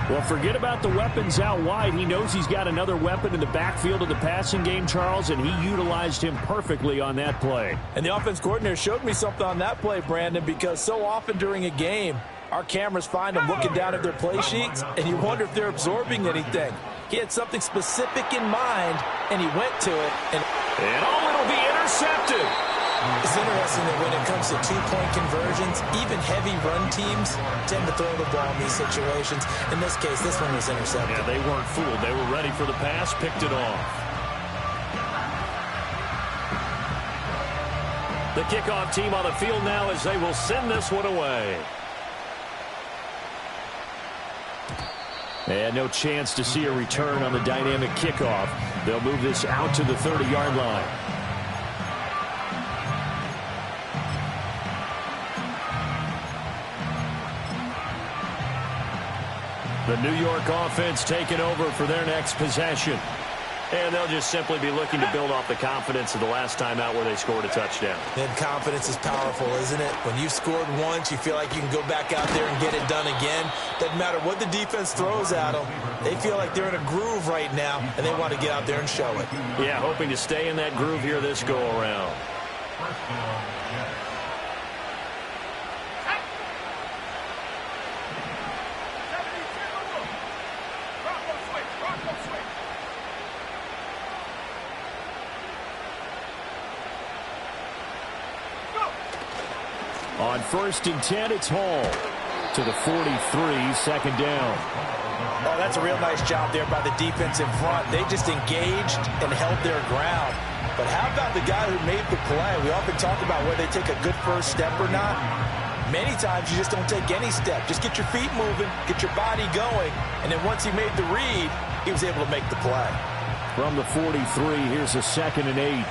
A: Well, forget about the weapons out wide. He knows he's got another weapon in the backfield of the passing game, Charles, and he utilized him perfectly on that play.
C: And the offense coordinator showed me something on that play, Brandon, because so often during a game, our cameras find them looking down at their play sheets, and you wonder if they're absorbing anything. He had something specific in mind, and he went to it. And
A: it'll be intercepted.
C: It's interesting that when it comes to two-point conversions, even heavy run teams tend to throw the ball in these situations. In this case, this one was intercepted.
A: Yeah, they weren't fooled. They were ready for the pass, picked it off. The kickoff team on the field now as they will send this one away. And no chance to see a return on the dynamic kickoff. They'll move this out to the 30-yard line. The New York offense taking over for their next possession. And they'll just simply be looking to build off the confidence of the last time out where they scored a touchdown.
C: And confidence is powerful, isn't it? When you've scored once, you feel like you can go back out there and get it done again. Doesn't matter what the defense throws at them. They feel like they're in a groove right now, and they want to get out there and show it.
A: Yeah, hoping to stay in that groove here this go-around.
E: On 1st and 10, it's Hall to the 43, second down.
C: Oh, that's a real nice job there by the defense in front. They just engaged and held their ground. But how about the guy who made the play? We often talk about whether they take a good first step or not. Many times you just don't take any step. Just get your feet moving, get your body going, and then once he made the read, he was able to make the play.
E: From the 43, here's a 2nd and 8.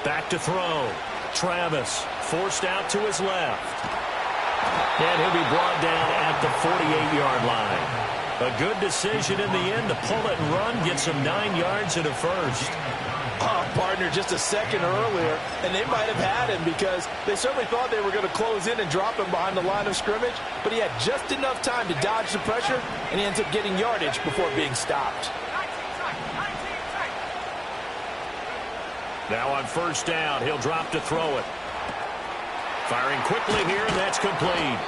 A: Back to throw. Travis forced out to his left. And he'll be brought down at the 48-yard line. A good decision in the end to pull it and run, get some 9 yards and a first.
C: Oh, partner, just a second earlier, and they might have had him because they certainly thought they were going to close in and drop him behind the line of scrimmage, but he had just enough time to dodge the pressure, and he ends up getting yardage before being stopped.
A: Now on 1st down, he'll drop to throw it. Firing quickly here, and that's complete.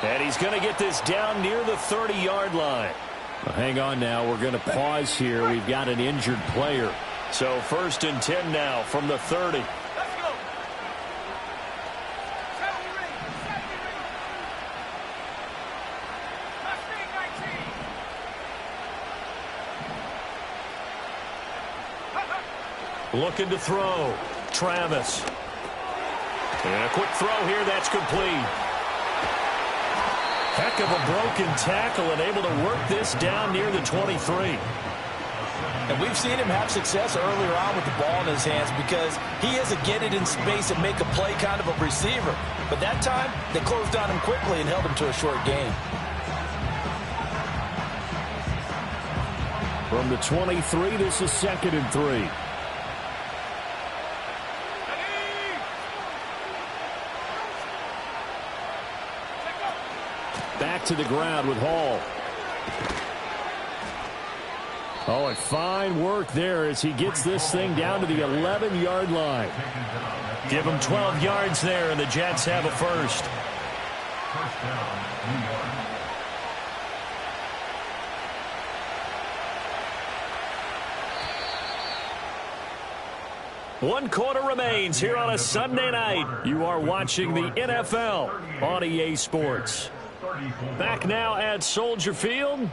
A: And he's going to get this down near the 30-yard line.
E: Well, hang on now. We're going to pause here. We've got an injured player.
A: So 1st and 10 now from the 30.
B: Let's go.
A: Looking to throw. Travis. And a quick throw here. That's complete. Heck of a broken tackle and able to work this down near the 23.
C: And we've seen him have success earlier on with the ball in his hands because he is a get it in space and make a play kind of a receiver. But that time, they closed on him quickly and held him to a short gain.
E: From the 23, this is 2nd and 3. Back to the ground with Hall. Oh, and fine work there as he gets this thing down to the 11-yard line.
A: Give him 12 yards there, and the Jets have a first.
D: First down, New York.
A: One quarter remains here on a Sunday night. You are watching the NFL on EA Sports. Back now at Soldier Field.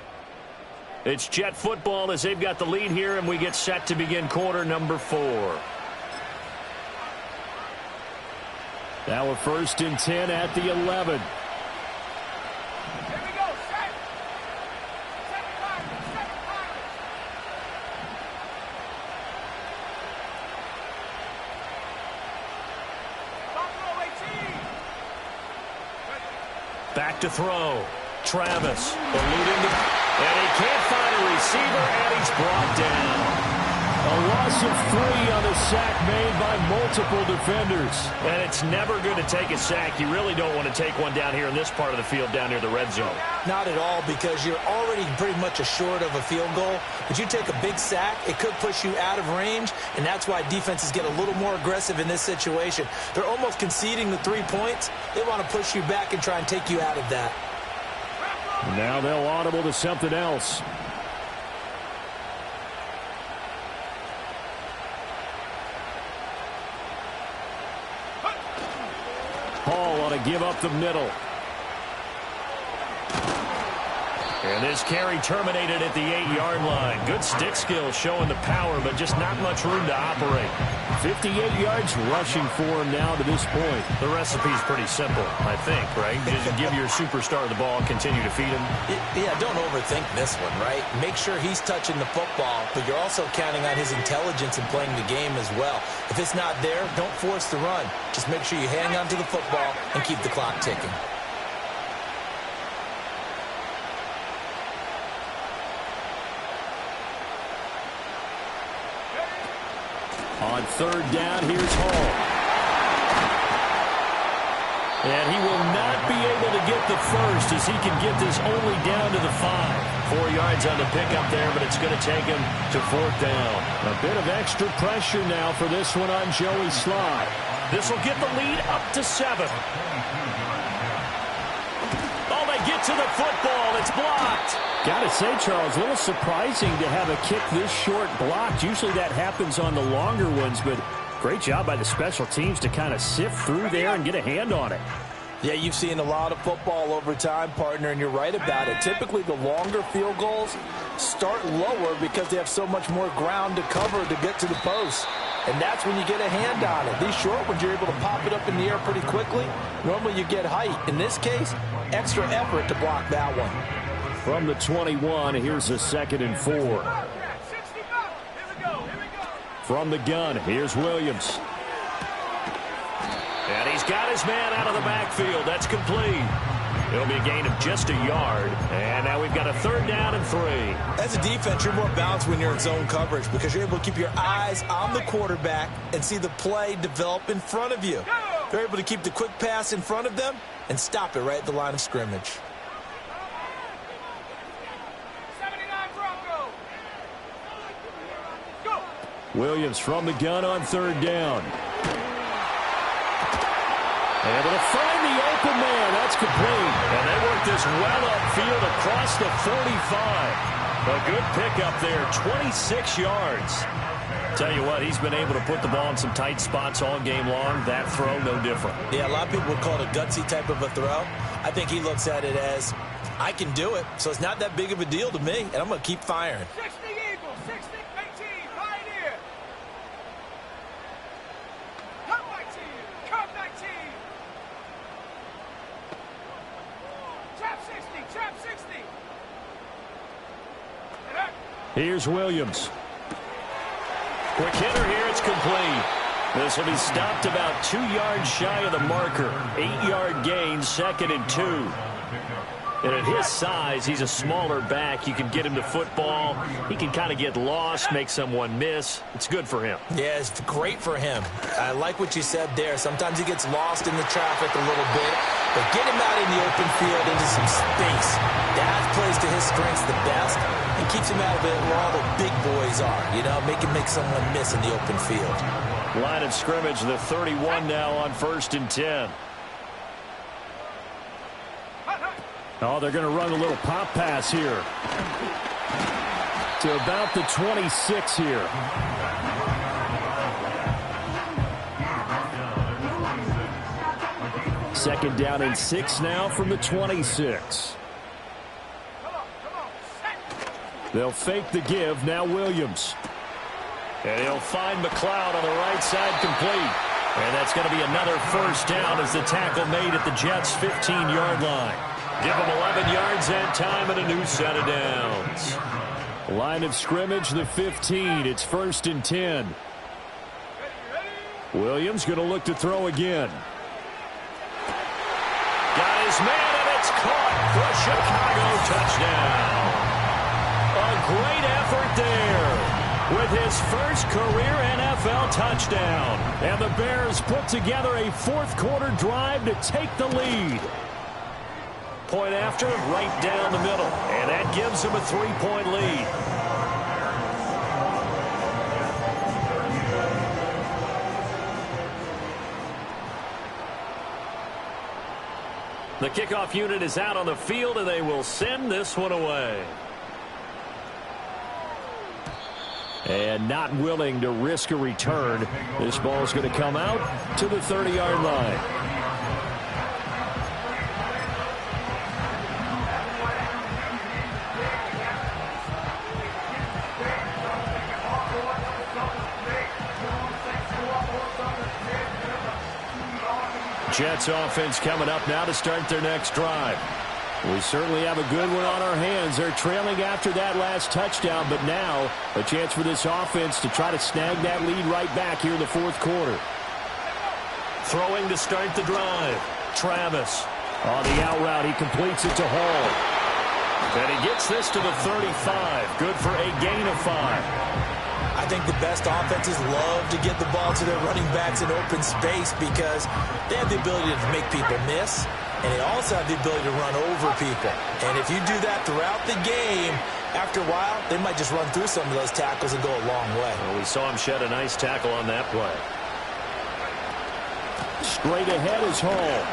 A: It's Jet football as they've got the lead here, and we get set to begin quarter number 4.
E: Now a 1st and 10 at the 11.
B: Here we go. Set. Second time. Buffalo 18.
A: Back to throw. Travis eluding the... And he can't find a receiver, and he's brought down.
E: A loss of 3 on a sack made by multiple defenders.
A: And it's never good to take a sack. You really don't want to take one down here in this part of the field, down near the red zone.
C: Not at all, because you're already pretty much assured of a field goal. But you take a big sack, it could push you out of range, and that's why defenses get a little more aggressive in this situation. They're almost conceding the 3 points. They want to push you back and try and take you out of that.
E: Now they'll audible to something else. Hall ought to give up the middle.
A: And this carry terminated at the 8-yard line. Good stick skills showing the power, but just not much room to operate.
E: 58 yards rushing for him now to this point.
A: The recipe's pretty simple, I think, right? Just give your superstar the ball, continue to feed him.
C: Yeah, don't overthink this one, right? Make sure he's touching the football, but you're also counting on his intelligence in playing the game as well. If it's not there, don't force the run. Just make sure you hang on to the football and keep the clock ticking.
E: On third down, here's Hall.
A: And he will not be able to get the first as he can get this only down to the 5. 4 yards on the pickup there, but it's going to take him to fourth down.
E: A bit of extra pressure now for this one on Joey Sly.
A: This will get the lead up to 7. Oh, they get to the football. It's blocked.
E: Got to say, Charles, a little surprising to have a kick this short blocked. Usually that happens on the longer ones, but great job by the special teams to kind of sift through there and get a hand on it.
C: Yeah, you've seen a lot of football over time, partner, and you're right about it. Typically, the longer field goals start lower because they have so much more ground to cover to get to the post. And that's when you get a hand on it. These short ones, you're able to pop it up in the air pretty quickly. Normally, you get height. In this case, extra effort to block that one.
E: From the 21, here's a 2nd and 4. From the gun, here's Williams.
A: And he's got his man out of the backfield. That's complete. It'll be a gain of just a yard. And now we've got a 3rd down and 3.
C: As a defense, you're more balanced when you're in zone coverage because you're able to keep your eyes on the quarterback and see the play develop in front of you. They're able to keep the quick pass in front of them and stop it right at the line of scrimmage.
E: Williams from the gun on 3rd down. Able to find the open man. That's complete.
A: And they work this well upfield across the 45. A good pickup there, 26 yards. Tell you what, he's been able to put the ball in some tight spots all game long. That throw, no different.
C: Yeah, a lot of people would call it a gutsy type of a throw. I think he looks at it as, I can do it, so it's not that big of a deal to me, and I'm going to keep firing.
B: 60 Eagles, 60, 18, Pioneer. Come back team, come back team. Trap 60, trap 60.
E: Here's Williams.
A: Quick hitter here, it's complete. This will be stopped about 2 yards shy of the marker. 8-yard gain, 2nd and 2. And at his size, he's a smaller back. You can get him to football. He can kind of get lost, make someone miss. It's good for him.
C: Yeah, it's great for him. I like what you said there. Sometimes he gets lost in the traffic a little bit, but get him out in the open field into some space. That plays to his strengths the best and keeps him out of it where all the big boys are. You know, make someone miss in the open field.
A: Line of scrimmage, the 31 now on 1st and 10.
E: Oh, they're going to run a little pop pass here. To about the 26 here. Second down and 6 now from the 26. They'll fake the give. Now Williams.
A: And he'll find McLeod on the right side, complete. And that's going to be another 1st down as the tackle made at the Jets' 15-yard line. Give them 11 yards and time and a new set of downs.
E: Line of scrimmage, the 15. It's 1st and 10. Williams going to look to throw again.
A: Got his man, and it's caught for a Chicago touchdown. A great effort there with his first career NFL touchdown. And the Bears put together a 4th-quarter drive to take the lead. Point after, right down the middle. And that gives him a 3-point lead. The kickoff unit is out on the field, and they will send this one away.
E: And not willing to risk a return. This ball is going to come out to the 30-yard line.
A: Jets offense coming up now to start their next drive.
E: We certainly have a good one on our hands. They're trailing after that last touchdown, but now a chance for this offense to try to snag that lead right back here in the fourth quarter.
A: Throwing to start the drive. Travis.
E: On the out route, he completes it to Hall.
A: And he gets this to the 35. Good for a gain of 5.
C: I think the best offenses love to get the ball to their running backs in open space because they have the ability to make people miss, and they also have the ability to run over people. And if you do that throughout the game, after a while, they might just run through some of those tackles and go a long way.
A: Well, we saw him shed a nice tackle on that play.
E: Straight ahead is Hall.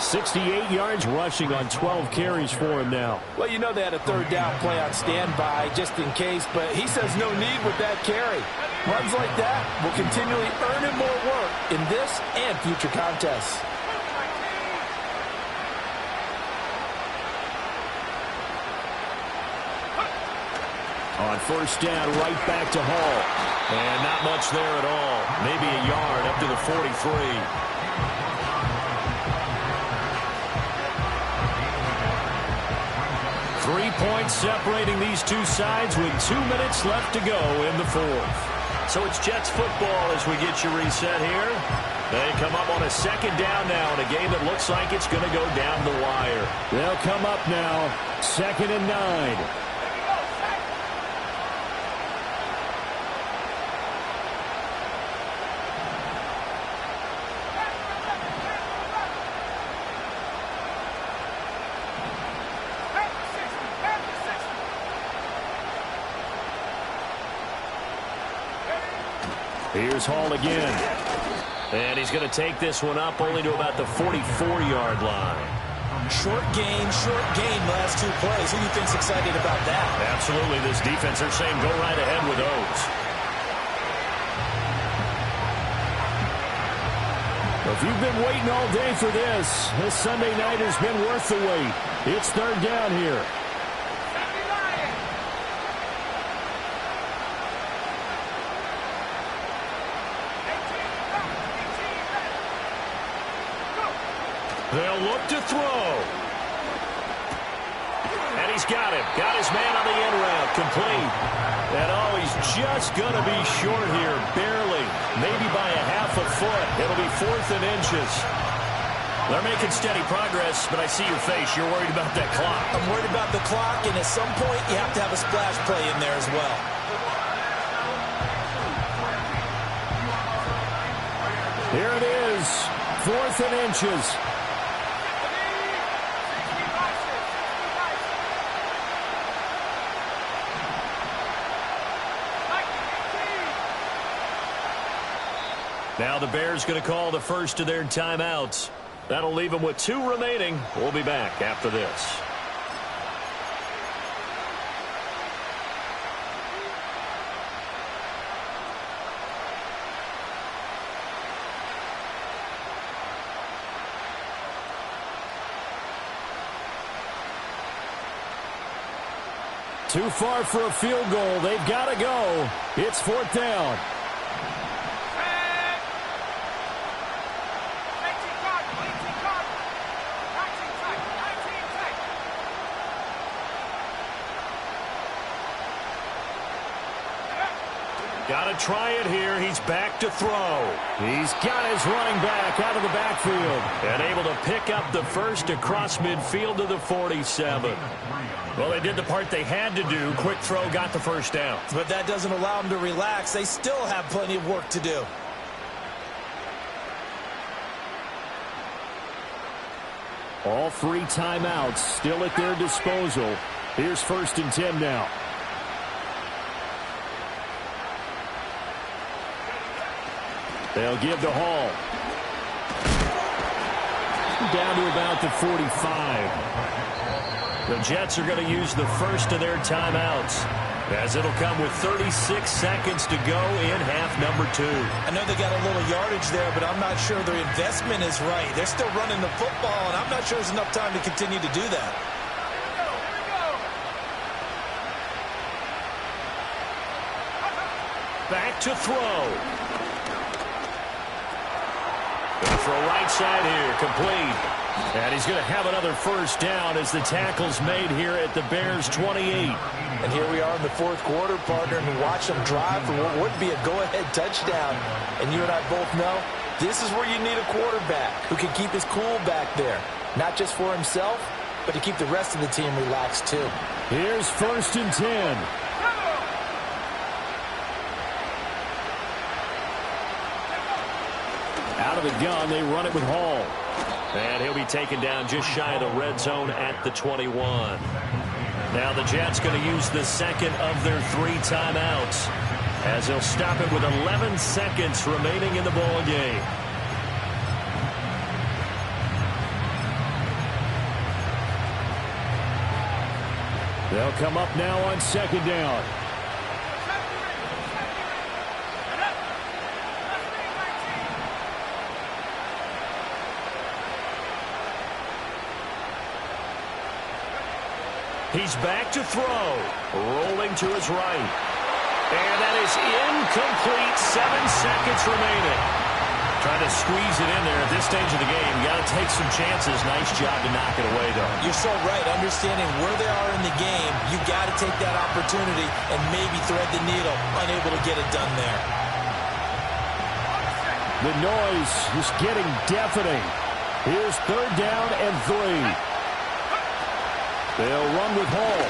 E: 68 yards rushing on 12 carries for him now.
C: Well, you know they had a third down play on standby just in case, but he says no need with that carry. Runs like that will continually earn him more work in this and future contests.
E: On first down, right back to Hall.
A: And not much there at all. Maybe a yard up to the 43. 3 points separating these two sides with 2 minutes left to go in the fourth. So it's Jets football as we get you reset here. They come up on a second down now in a game that looks like it's going to go down the wire.
E: They'll come up now, 2nd and 9. Here's Hall again.
A: And he's going to take this one up only to about the 44-yard line.
C: Short gain last 2 plays. Who do you think's excited about that?
A: Absolutely. This defense, they're saying go right ahead with those.
E: If you've been waiting all day for this Sunday night has been worth the wait. It's third down here.
A: They'll look to throw. And he's got him. Got his man on the end route. Complete. And oh, he's just going to be short here. Barely. Maybe by a half a foot. It'll be 4th and inches. They're making steady progress, but I see your face. You're worried about that clock.
C: I'm worried about the clock, and at some point, you have to have a splash play in there as well.
E: Here it is. 4th and inches.
A: Now the Bears going to call the first of their timeouts. That'll leave them with 2 remaining. We'll be back after this.
E: Too far for a field goal. They've got to go. It's 4th down.
A: Got to try it here. He's back to throw.
E: He's got his running back out of the backfield.
A: And able to pick up the first across midfield to the 47. Well, they did the part they had to do. Quick throw, got the first down.
C: But that doesn't allow them to relax. They still have plenty of work to do.
E: All 3 timeouts still at their disposal. Here's 1st and 10 now. They'll give to Hall. Down to about the 45.
A: The Jets are going to use the first of their timeouts, as it'll come with 36 seconds to go in half number 2.
C: I know they got a little yardage there, but I'm not sure their investment is right. They're still running the football, and I'm not sure there's enough time to continue to do that.
A: Back to throw. Gonna throw right side here, complete. And he's going to have another first down as the tackle's made here at the Bears' 28.
C: And here we are in the fourth quarter, partner, and watch them drive for what would be a go-ahead touchdown. And you and I both know this is where you need a quarterback who can keep his cool back there. Not just for himself, but to keep the rest of the team relaxed too.
E: Here's 1st and 10. Out of the gun, they run it with Hall.
A: And he'll be taken down just shy of the red zone at the 21. Now the Jets going to use the second of their 3 timeouts as they'll stop it with 11 seconds remaining in the ball game.
E: They'll come up now on 2nd down.
A: He's back to throw. Rolling to his right. And that is incomplete. 7 seconds remaining. Trying to squeeze it in there at this stage of the game. You got to take some chances. Nice job to knock it away, though.
C: You're so right. Understanding where they are in the game, you got to take that opportunity and maybe thread the needle. Unable to get it done there.
E: The noise is getting deafening. Here's 3rd down and 3. They'll run with Hall.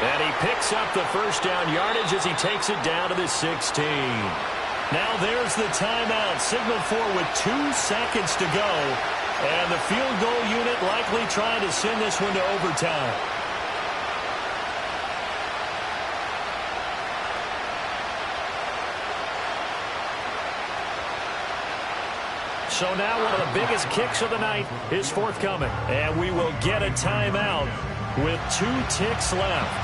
A: And he picks up the first down yardage as he takes it down to the 16. Now there's the timeout. Signaled for with 2 seconds to go. And the field goal unit likely trying to send this one to overtime. So now one of the biggest kicks of the night is forthcoming. And we will get a timeout with 2 ticks left.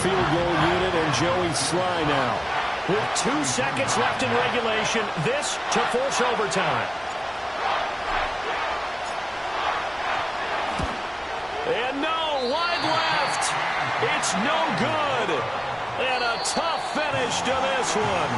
E: Field goal unit and Joey Sly now.
A: With 2 seconds left in regulation, this to force overtime. And no, wide left. It's no good. And a tough finish to this one.